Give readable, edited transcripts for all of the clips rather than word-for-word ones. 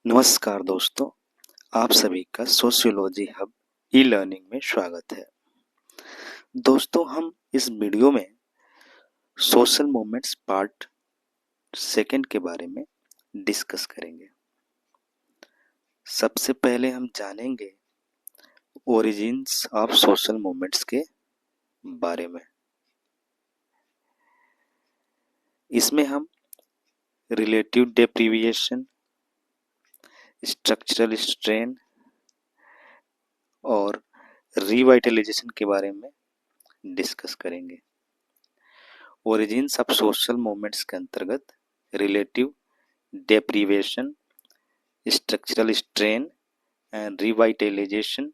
नमस्कार दोस्तों, आप सभी का सोशियोलॉजी हब ई लर्निंग में स्वागत है। दोस्तों, हम इस वीडियो में सोशल मूवमेंट्स पार्ट सेकंड के बारे में डिस्कस करेंगे। सबसे पहले हम जानेंगे ओरिजिन्स ऑफ सोशल मूवमेंट्स के बारे में। इसमें हम रिलेटिव डेप्रिविएशन, स्ट्रक्चरल स्ट्रेन और रिवाइटलाइजेशन के बारे में डिस्कस करेंगे। ओरिजिन्स ऑफ सोशल मूवमेंट्स के अंतर्गत relative deprivation, structural strain and revitalisation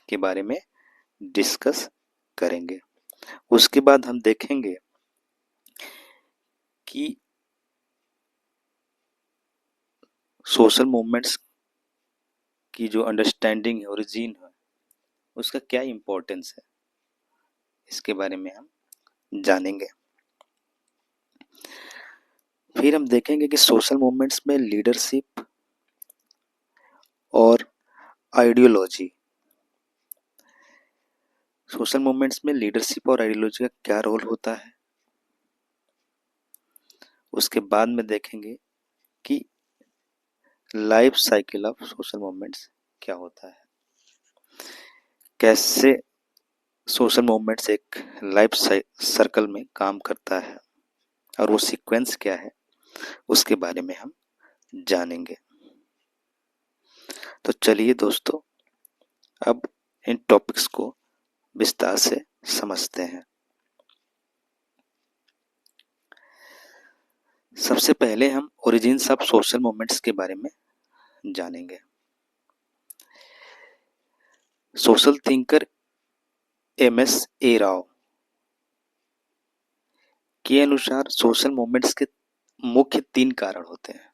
के बारे में डिस्कस करेंगे। उसके बाद हम देखेंगे कि सोशल मूवमेंट्स की जो अंडरस्टैंडिंग है, ओरिजिन है, उसका क्या इम्पोर्टेंस है, इसके बारे में हम जानेंगे। फिर हम देखेंगे कि सोशल मूवमेंट्स में लीडरशिप और आइडियोलॉजी, सोशल मूवमेंट्स में लीडरशिप और आइडियोलॉजी का क्या रोल होता है। उसके बाद में देखेंगे कि life cycle of social movements क्या होता है, कैसे सोशल मूवमेंट्स एक लाइफ सर्कल में काम करता है और वो सीक्वेंस क्या है, उसके बारे में हम जानेंगे। तो चलिए दोस्तों, अब इन टॉपिक्स को विस्तार से समझते हैं। सबसे पहले हम ओरिजिन्स ऑफ सोशल मूवमेंट्स के बारे में जानेंगे। सोशल थिंकर एमएस ए राव के अनुसार सोशल मूवमेंट्स के मुख्य 3 कारण होते हैं।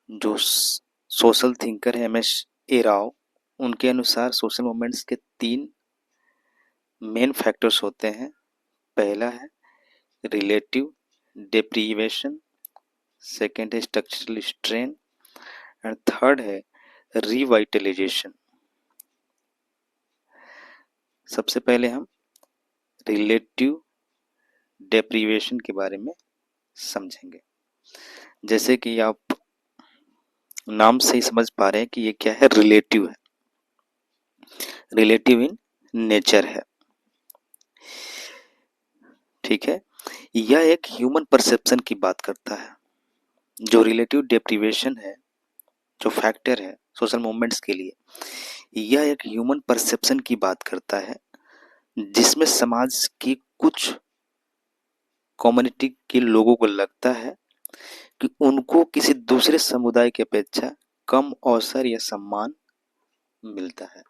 जो सोशल थिंकर है एमएस ए राव, उनके अनुसार सोशल मूवमेंट्स के 3 मेन फैक्टर्स होते हैं। पहला है रिलेटिव डेप्रिवेशन, सेकेंड है स्ट्रक्चरल स्ट्रेन एंड थर्ड है रिवाइटलाइजेशन। सबसे पहले हम रिलेटिव डेप्रिवेशन के बारे में समझेंगे। जैसे कि आप नाम से ही समझ पा रहे हैं कि ये क्या है, रिलेटिव है, रिलेटिव इन नेचर है। ठीक है, यह एक ह्यूमन परसेप्शन की बात करता है। जो रिलेटिव डेप्रिवेशन है, जो फैक्टर है सोशल मूवमेंट्स के लिए, यह एक ह्यूमन परसेप्शन की बात करता है, जिसमें समाज की कुछ कम्युनिटी के लोगों को लगता है कि उनको किसी दूसरे समुदाय की अपेक्षा कम अवसर या सम्मान मिलता है।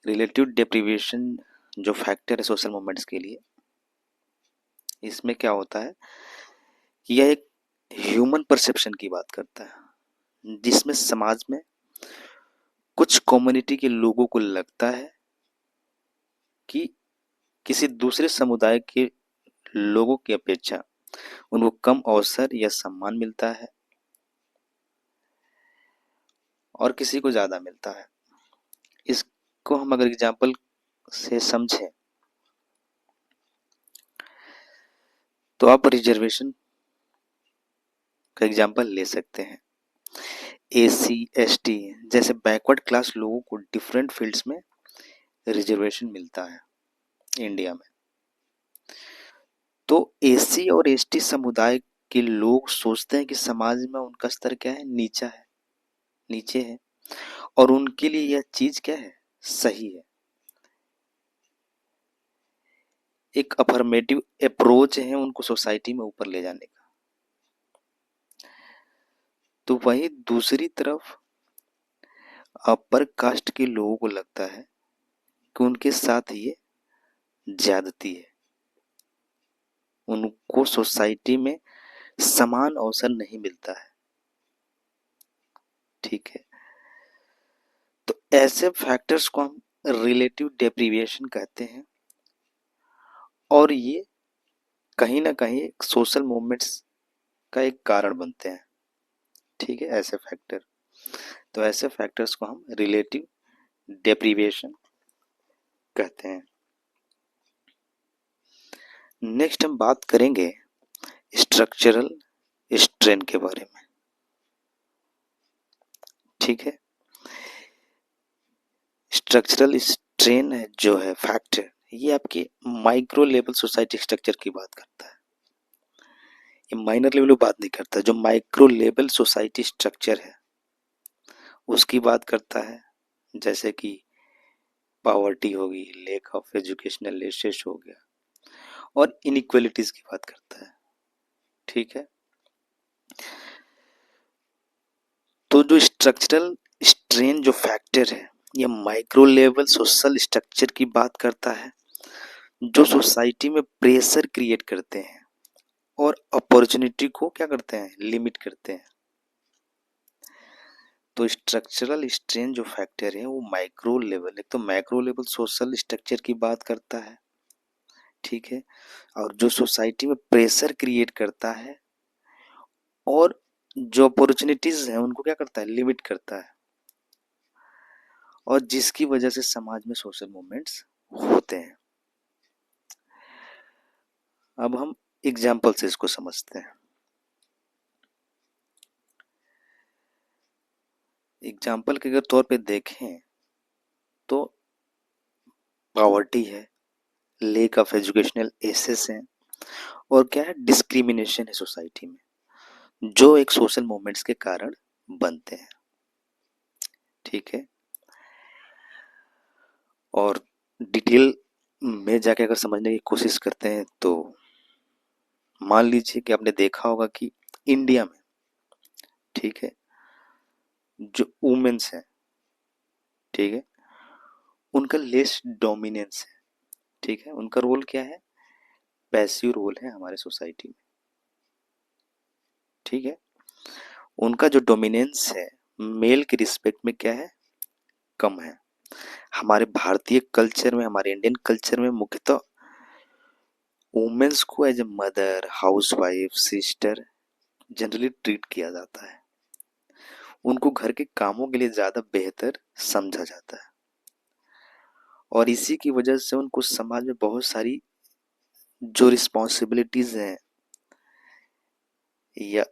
रिलेटिव डेप्रिवेशन जो फैक्टर है सोशल मूवमेंट्स के लिए, इसमें क्या होता है कि यह एक ह्यूमन परसेप्शन की बात करता है, जिसमें समाज में कुछ कम्युनिटी के लोगों को लगता है कि किसी दूसरे समुदाय के लोगों की अपेक्षा उनको कम अवसर या सम्मान मिलता है और किसी को ज्यादा मिलता है। इसको हम अगर एग्जाम्पल से समझें तो आप रिजर्वेशन का एग्जाम्पल ले सकते हैं। एसी एसटी जैसे बैकवर्ड क्लास लोगों को डिफरेंट फील्ड्स में रिजर्वेशन मिलता है इंडिया में। तो एसी और एसटी समुदाय के लोग सोचते हैं कि समाज में उनका स्तर क्या है, नीचा है, नीचे है, और उनके लिए यह चीज क्या है, सही है। एक अफर्मेटिव अप्रोच है उनको सोसाइटी में ऊपर ले जाने का। तो वही दूसरी तरफ अपर कास्ट के लोगों को लगता है कि उनके साथ ये ज्यादती है, उनको सोसाइटी में समान अवसर नहीं मिलता है। ठीक है, तो ऐसे फैक्टर्स को हम रिलेटिव डेप्रिविएशन कहते हैं और ये कहीं ना कहीं सोशल मूवमेंट्स का एक कारण बनते हैं। ठीक है, ऐसे फैक्टर, तो ऐसे फैक्टर्स को हम रिलेटिव डेप्रिवेशन कहते हैं। नेक्स्ट हम बात करेंगे स्ट्रक्चरल स्ट्रेन के बारे में। ठीक है, स्ट्रक्चरल स्ट्रेन जो है फैक्टर, ये आपकी माइक्रो लेवल सोसाइटी स्ट्रक्चर की बात करता है। ये माइनर लेवल की बात नहीं करता, जो माइक्रो लेवल सोसाइटी स्ट्रक्चर है उसकी बात करता है। जैसे कि पॉवर्टी होगी, लेक ऑफ एजुकेशनल एक्सेस हो गया, और इनइक्वालिटीज की बात करता है। ठीक है, तो जो स्ट्रक्चरल स्ट्रेन जो फैक्टर है, ये माइक्रो लेवल सोशल स्ट्रक्चर की बात करता है, जो सोसाइटी में प्रेशर क्रिएट करते हैं और अपॉर्चुनिटी को क्या करते हैं, लिमिट करते हैं। तो स्ट्रक्चरल स्ट्रेन जो फैक्टर है वो माइक्रो लेवल, एक तो मैक्रो लेवल सोशल स्ट्रक्चर की बात करता है। ठीक है, और जो सोसाइटी में प्रेशर क्रिएट करता है और जो अपॉर्चुनिटीज हैं उनको क्या करता है, लिमिट करता है, और जिसकी वजह से समाज में सोशल मूवमेंट्स होते हैं। अब हम एग्जाम्पल से इसको समझते हैं। एग्जाम्पल के अगर तौर पे देखें तो पॉवर्टी है, लेक ऑफ एजुकेशनल एक्सेस है, और क्या है, डिस्क्रिमिनेशन है सोसाइटी में, जो एक सोशल मूवमेंट्स के कारण बनते हैं। ठीक है, और डिटेल में जाके अगर समझने की कोशिश करते हैं तो मान लीजिए कि आपने देखा होगा कि इंडिया में, ठीक है, जो वुमेन्स है, ठीक है, उनका लेस डोमिनेंस है। ठीक है, उनका रोल क्या है, पैसिव रोल है हमारे सोसाइटी में। ठीक है, उनका जो डोमिनेंस है मेल के रिस्पेक्ट में क्या है, कम है। हमारे भारतीय कल्चर में, हमारे इंडियन कल्चर में मुख्यतः वुमेन्स को as a mother, housewife, sister generally treat किया जाता है। उनको घर के कामों के लिए ज्यादा बेहतर समझा जाता है, और इसी की वजह से उनको समाज में बहुत सारी जो रिस्पॉन्सिबिलिटीज हैं या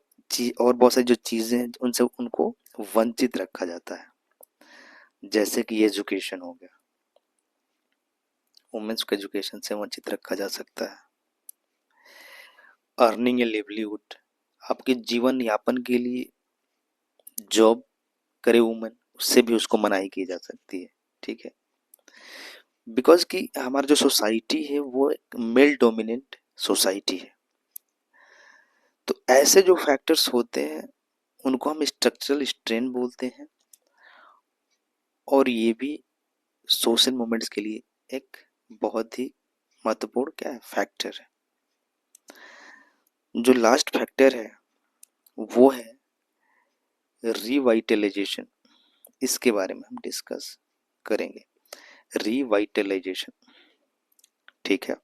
और बहुत सारी जो चीजें हैं उनसे उनको वंचित रखा जाता है। जैसे कि एजुकेशन हो गया, वुमेन्स को एजुकेशन से वंचित रखा जा सकता है। अर्निंग ए लिवलीहुड, आपके जीवन यापन के लिए जॉब करे वुमन, उससे भी उसको मनाही की जा सकती है। ठीक है, बिकॉज कि हमारा जो सोसाइटी है वो एक मेल डोमिनेंट सोसाइटी है। तो ऐसे जो फैक्टर्स होते हैं उनको हम स्ट्रक्चरल स्ट्रेन बोलते हैं, और ये भी सोशल मूवमेंट्स के लिए एक बहुत ही महत्वपूर्ण क्या है, फैक्टर है। जो लास्ट फैक्टर है वो है रिवाइटलाइजेशन। इसके बारे में हम डिस्कस करेंगे, रिवाइटलाइजेशन। ठीक है,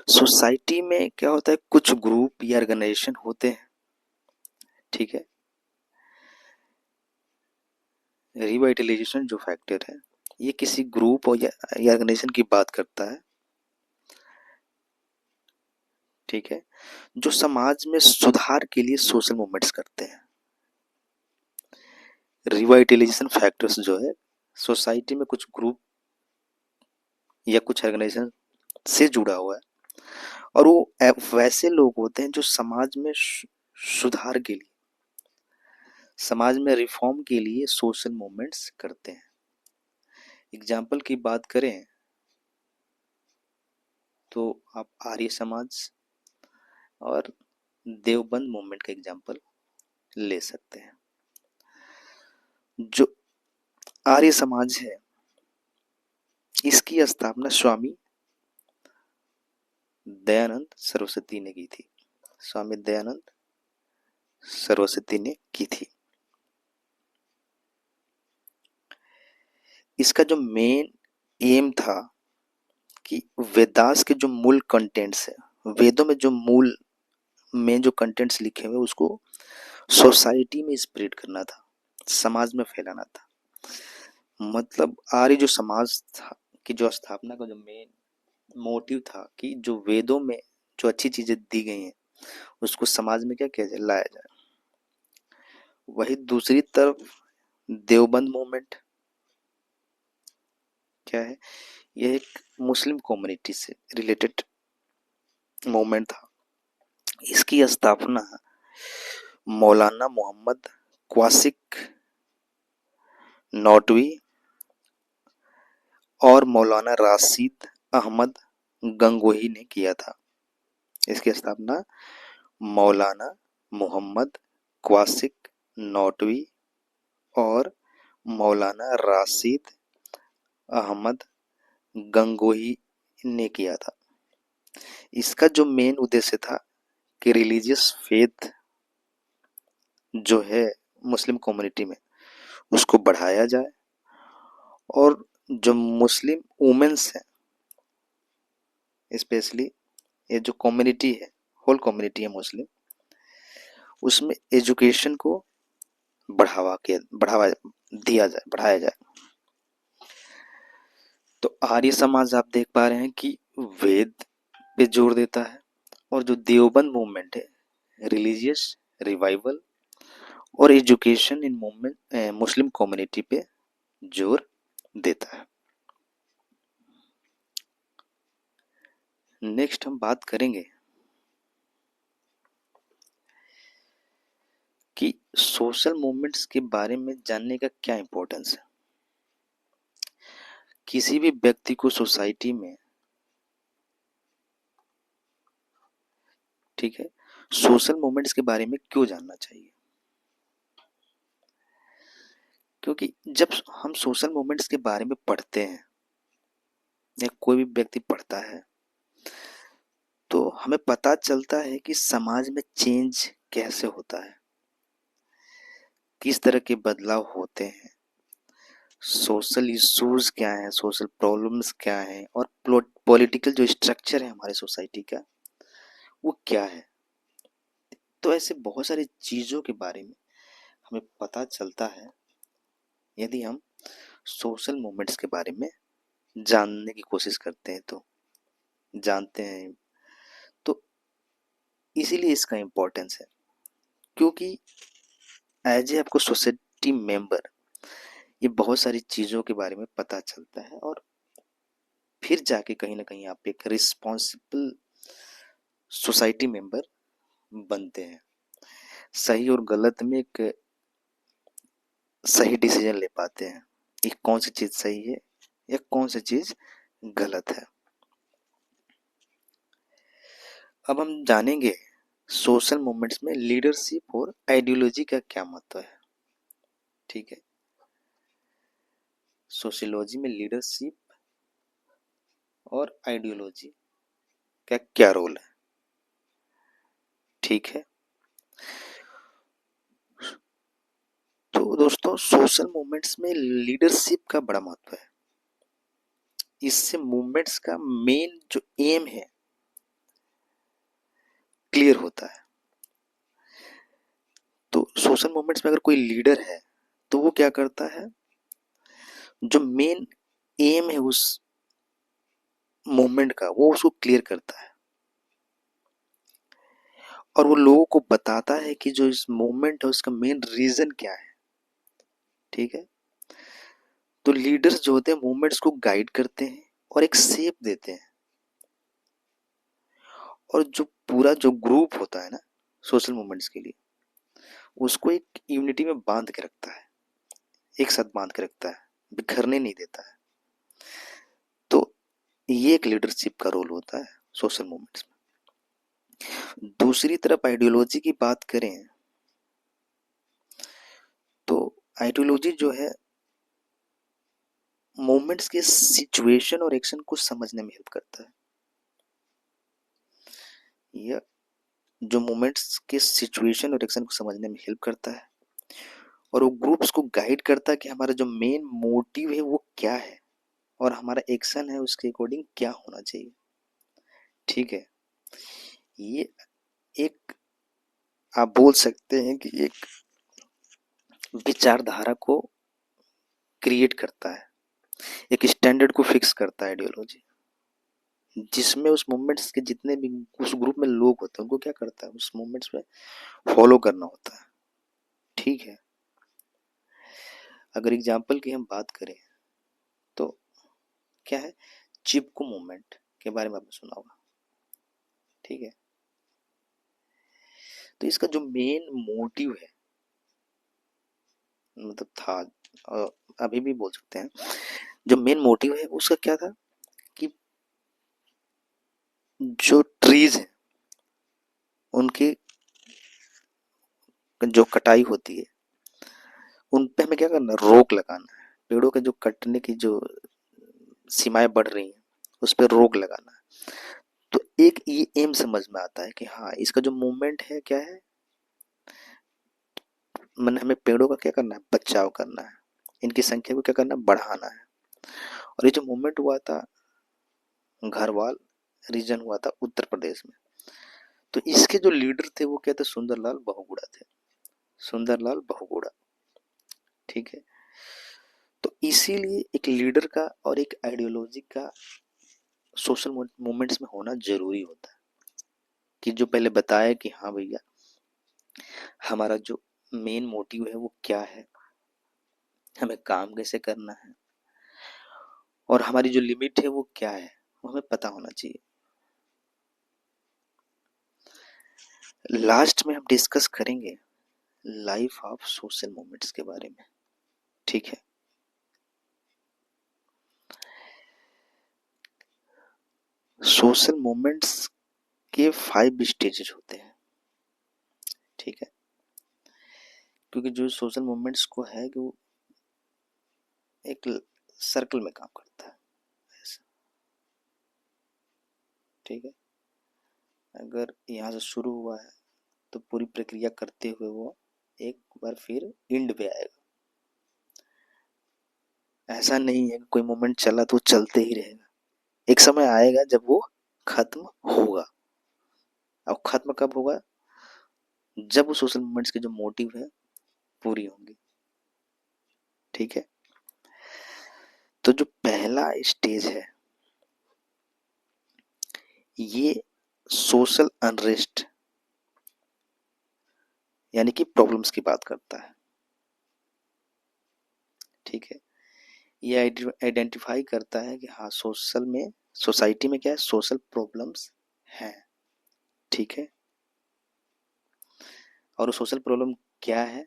सोसाइटी में क्या होता है, कुछ ग्रुप या ऑर्गेनाइजेशन होते हैं। ठीक है, रिवाइटलाइजेशन जो फैक्टर है ये किसी ग्रुप और या ऑर्गेनाइजेशन की बात करता है। ठीक है, जो समाज में सुधार के लिए सोशल मूवमेंट्स करते हैं। रिवाइटलाइजेशन फैक्टर्स जो है सोसाइटी में कुछ ग्रुप या कुछ ऑर्गेनाइजेशन से जुड़ा हुआ है, और वो वैसे लोग होते हैं जो समाज में सुधार के लिए, समाज में रिफॉर्म के लिए सोशल मूवमेंट्स करते हैं। एग्जाम्पल की बात करें तो आप आर्य समाज और देवबंद मूवमेंट का एग्जाम्पल ले सकते हैं। जो आर्य समाज है इसकी स्थापना स्वामी दयानंद सरस्वती ने की थी। स्वामी दयानंद सरस्वती ने की थी। इसका जो मेन एम था कि वेदास के जो मूल कंटेंट्स है वेदों में जो मूल में जो कंटेंट्स लिखे हुए उसको सोसाइटी में स्प्रेड करना था, समाज में फैलाना था। मतलब आर्य जो समाज था की जो स्थापना का जो मेन मोटिव था कि जो वेदों में जो अच्छी चीजें दी गई हैं उसको समाज में क्या किया जाए, लाया जाए। वही दूसरी तरफ देवबंद मूवमेंट क्या है, यह एक मुस्लिम कम्युनिटी से रिलेटेड मूवमेंट था। इसकी स्थापना मौलाना मोहम्मद क्वासिक नौटवी और मौलाना राशिद अहमद गंगोही ने किया था। इसकी स्थापना मौलाना मोहम्मद क्वासिक नौटवी और मौलाना राशिद अहमद गंगोही ने किया था। इसका जो मेन उद्देश्य था कि रिलीजियस फेथ जो है मुस्लिम कम्युनिटी में उसको बढ़ाया जाए और जो मुस्लिम वुमेन्स हैं स्पेशली ये जो कम्युनिटी है, होल कम्युनिटी है मुस्लिम, उसमें एजुकेशन को बढ़ावा दिया जाए, बढ़ाया जाए। तो आर्य समाज आप देख पा रहे हैं कि वेद पे जोर देता है और जो देवबंद मूवमेंट है रिलीजियस रिवाइवल और education in movement Muslim community पे जोर देता है। नेक्स्ट हम बात करेंगे कि सोशल मूवमेंट्स के बारे में जानने का क्या इंपॉर्टेंस है। किसी भी व्यक्ति को सोसाइटी में, ठीक है, सोशल मूवमेंट्स के बारे में क्यों जानना चाहिए, क्योंकि जब हम सोशल मूवमेंट्स के बारे में पढ़ते हैं या कोई भी व्यक्ति पढ़ता है तो हमें पता चलता है कि समाज में चेंज कैसे होता है, किस तरह के बदलाव होते हैं, सोशल इश्यूज क्या हैं, सोशल प्रॉब्लम्स क्या हैं और पॉलिटिकल जो स्ट्रक्चर है हमारे सोसाइटी का वो क्या है। तो ऐसे बहुत सारी चीज़ों के बारे में हमें पता चलता है यदि हम सोशल मूवमेंट्स के बारे में जानने की कोशिश करते हैं, तो जानते हैं। तो इसीलिए इसका इम्पोर्टेंस है, क्योंकि एज ए आपको सोसाइटी मेंबर ये बहुत सारी चीज़ों के बारे में पता चलता है और फिर जाके कहीं ना कहीं आप एक रिस्पॉन्सिबल सोसाइटी मेंबर बनते हैं, सही और गलत में एक सही डिसीजन ले पाते हैं कि कौन सी चीज़ सही है या कौन सी चीज़ गलत है। अब हम जानेंगे सोशल मूवमेंट्स में लीडरशिप और आइडियोलॉजी का क्या महत्व है। ठीक है, सोशियोलॉजी में लीडरशिप और आइडियोलॉजी का क्या रोल है। ठीक है, तो दोस्तों सोशल मूवमेंट्स में लीडरशिप का बड़ा महत्व है। इससे मूवमेंट्स का मेन जो एम है क्लियर होता है। तो सोशल मूवमेंट्स में अगर कोई लीडर है तो वो क्या करता है, जो मेन एम है उस मूवमेंट का वो उसको क्लियर करता है और वो लोगों को बताता है कि जो इस मूवमेंट है उसका मेन रीजन क्या है। ठीक है, तो लीडर्स जो होते हैं मूवमेंट्स को गाइड करते हैं और एक शेप देते हैं और जो पूरा जो ग्रुप होता है ना सोशल मूवमेंट्स के लिए उसको एक यूनिटी में बांध के रखता है, एक साथ बांध के रखता है, बिखरने नहीं देता है। तो ये एक लीडरशिप का रोल होता है सोशल मूवमेंट्स में। दूसरी तरफ आइडियोलॉजी की बात करें तो आइडियोलॉजी जो है मूवमेंट्स के सिचुएशन और एक्शन को समझने में हेल्प करता है। यह जो मूवमेंट्स के सिचुएशन और एक्शन को समझने में हेल्प करता है और वो ग्रुप्स को गाइड करता है कि हमारा जो मेन मोटिव है वो क्या है और हमारा एक्शन है उसके अकॉर्डिंग क्या होना चाहिए। ठीक है, ये एक, आप बोल सकते हैं कि एक विचारधारा को क्रिएट करता है, एक स्टैंडर्ड को फिक्स करता है आइडियोलॉजी, जिसमें उस मूवमेंट्स के जितने भी उस ग्रुप में लोग होते हैं उनको क्या करता है, उस मूवमेंट्स में फॉलो करना होता है। ठीक है, अगर एग्जाम्पल की हम बात करें तो क्या है, चिपको मूवमेंट के बारे में आपने सुना होगा। ठीक है, तो इसका जो मेन मोटिव है, मतलब था, और अभी भी बोल सकते हैं, जो मेन मोटिव है उसका क्या था कि जो ट्रीज है उनकी जो कटाई होती है उन पे हमें क्या करना है, रोक लगाना है। पेड़ों के जो कटने की जो सीमाएं बढ़ रही हैं उस पर रोक लगाना है। तो एक ये एम समझ में आता है कि हाँ, इसका जो मूवमेंट है क्या है, मैंने हमें पेड़ों का क्या करना है, बचाव करना है, इनकी संख्या को क्या करना है, बढ़ाना है। और ये जो मूवमेंट हुआ था घरवाल रीजन हुआ था उत्तर प्रदेश में, तो इसके जो लीडर थे वो क्या थे, सुंदरलाल बहुगुणा थे, सुंदरलाल बहुगुणा। ठीक है, तो इसीलिए एक लीडर का और एक आइडियोलॉजी का सोशल मूवमेंट्स में होना जरूरी होता है, कि जो पहले बताया कि हाँ भैया हमारा जो मेन मोटिव है वो क्या है, हमें काम कैसे करना है, और हमारी जो लिमिट है वो क्या है, वो हमें पता होना चाहिए। लास्ट में हम डिस्कस करेंगे लाइफ ऑफ सोशल मूवमेंट्स के बारे में। ठीक है, सोशल मूवमेंट्स के 5 स्टेजेस होते हैं। ठीक है, क्योंकि जो सोशल मूवमेंट्स को है कि वो एक सर्कल में काम करता है ऐसा। ठीक है, अगर यहाँ से शुरू हुआ है तो पूरी प्रक्रिया करते हुए वो एक बार फिर एंड पे आएगा। ऐसा नहीं है कि कोई मोमेंट चला तो चलते ही रहेगा, एक समय आएगा जब वो खत्म होगा। अब खत्म कब होगा, जब वो सोशल मूवमेंट्स के जो मोटिव है पूरी होंगी। ठीक है, तो जो पहला स्टेज है ये सोशल अनरेस्ट यानी कि प्रॉब्लम्स की बात करता है। ठीक है, ये आइडेंटिफाई करता है कि हाँ सोसाइटी में क्या है, सोशल प्रॉब्लम्स हैं। ठीक है, और वो सोशल प्रॉब्लम क्या है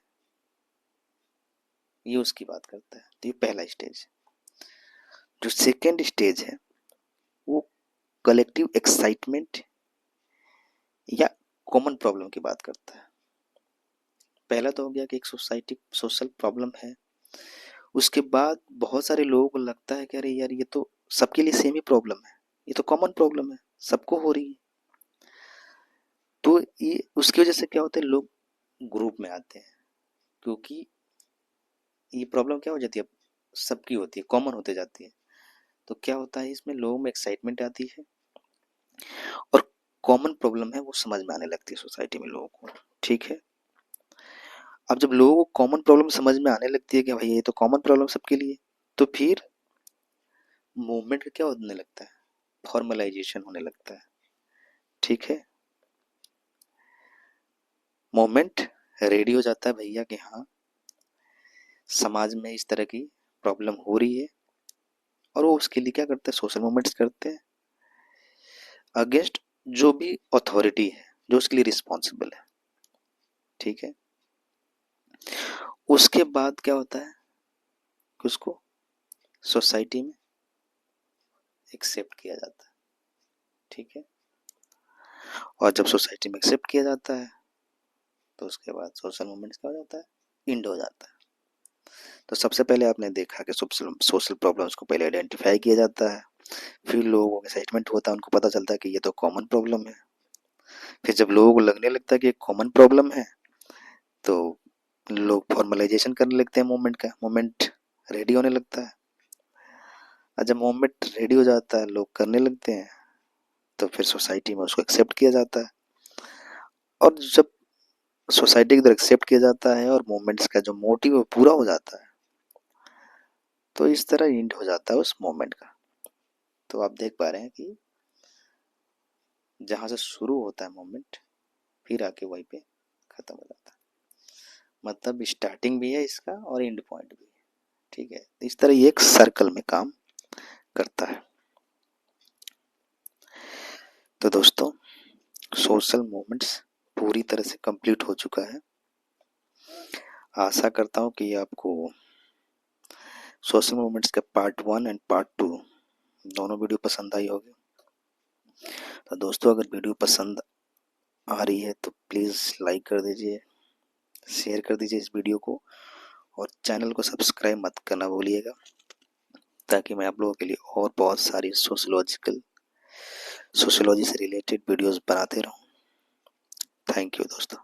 ये उसकी बात करता है। तो ये पहला स्टेज। जो सेकेंड स्टेज है वो कलेक्टिव एक्साइटमेंट या कॉमन प्रॉब्लम की बात करता है। पहला तो हो गया कि एक सोसाइटी सोशल प्रॉब्लम है, उसके बाद बहुत सारे लोगों को लगता है कि अरे यार ये तो सबके लिए सेम ही प्रॉब्लम है, ये तो कॉमन प्रॉब्लम है, सबको हो रही है। तो ये उसकी वजह से क्या होता है, लोग ग्रुप में आते हैं, क्योंकि ये प्रॉब्लम क्या हो जाती है, सबकी होती है, कॉमन होते जाती है। तो क्या होता है, इसमें लोगों में एक्साइटमेंट आती है और कॉमन प्रॉब्लम है वो समझ में आने लगती है सोसाइटी में लोगों को। ठीक है, अब जब लोगों को कॉमन प्रॉब्लम समझ में आने लगती है कि भाई ये तो कॉमन प्रॉब्लम सबके लिए, तो फिर मूवमेंट क्या होने लगता है, फॉर्मलाइजेशन होने लगता है। ठीक है, मूवमेंट रेडी हो जाता है भैया कि हाँ समाज में इस तरह की प्रॉब्लम हो रही है, और वो उसके लिए क्या करते हैं, सोशल मूवमेंट्स करते हैं अगेंस्ट जो भी अथॉरिटी है जो उसके लिए रिस्पॉन्सिबल है। ठीक है, उसके बाद क्या होता है कि उसको सोसाइटी में एक्सेप्ट किया जाता है। ठीक है, और जब सोसाइटी में एक्सेप्ट किया जाता है तो उसके बाद सोशल मूवमेंट्स क्या हो जाता है, इंड हो जाता है। तो सबसे पहले आपने देखा कि सोशल प्रॉब्लम्स को पहले आइडेंटिफाई किया जाता है, फिर लोगों को एक्साइटमेंट होता है, उनको पता चलता है कि ये तो कॉमन प्रॉब्लम है। फिर जब लोगों को लगने लगता है कि कॉमन प्रॉब्लम है तो लोग फॉर्मलाइजेशन करने लगते हैं मूवमेंट का, मूवमेंट रेडी होने लगता है। और जब मूवमेंट रेडी हो जाता है लोग करने लगते हैं तो फिर सोसाइटी में उसको एक्सेप्ट किया जाता है, और जब सोसाइटी की तरह एक्सेप्ट किया जाता है और मूवमेंट्स का जो मोटिव है पूरा हो जाता है, तो इस तरह एंड हो जाता है उस मोमेंट का। तो आप देख पा रहे हैं कि जहां से शुरू होता है मोमेंट, फिर आके वहीं पे खत्म हो जाता है, मतलब स्टार्टिंग भी है इसका और एंड पॉइंट भी है। ठीक है, इस तरह ये एक सर्कल में काम करता है। तो दोस्तों, सोशल मूवमेंट्स पूरी तरह से कंप्लीट हो चुका है। आशा करता हूँ कि आपको सोशल मूवमेंट्स के पार्ट 1 एंड पार्ट 2 दोनों वीडियो पसंद आई होगी। तो दोस्तों, अगर वीडियो पसंद आ रही है तो प्लीज़ लाइक कर दीजिए, शेयर कर दीजिए इस वीडियो को, और चैनल को सब्सक्राइब मत करना भूलिएगा, ताकि मैं आप लोगों के लिए और बहुत सारी सोशियोलॉजी से रिलेटेड वीडियोस बनाते रहूं। थैंक यू दोस्तों।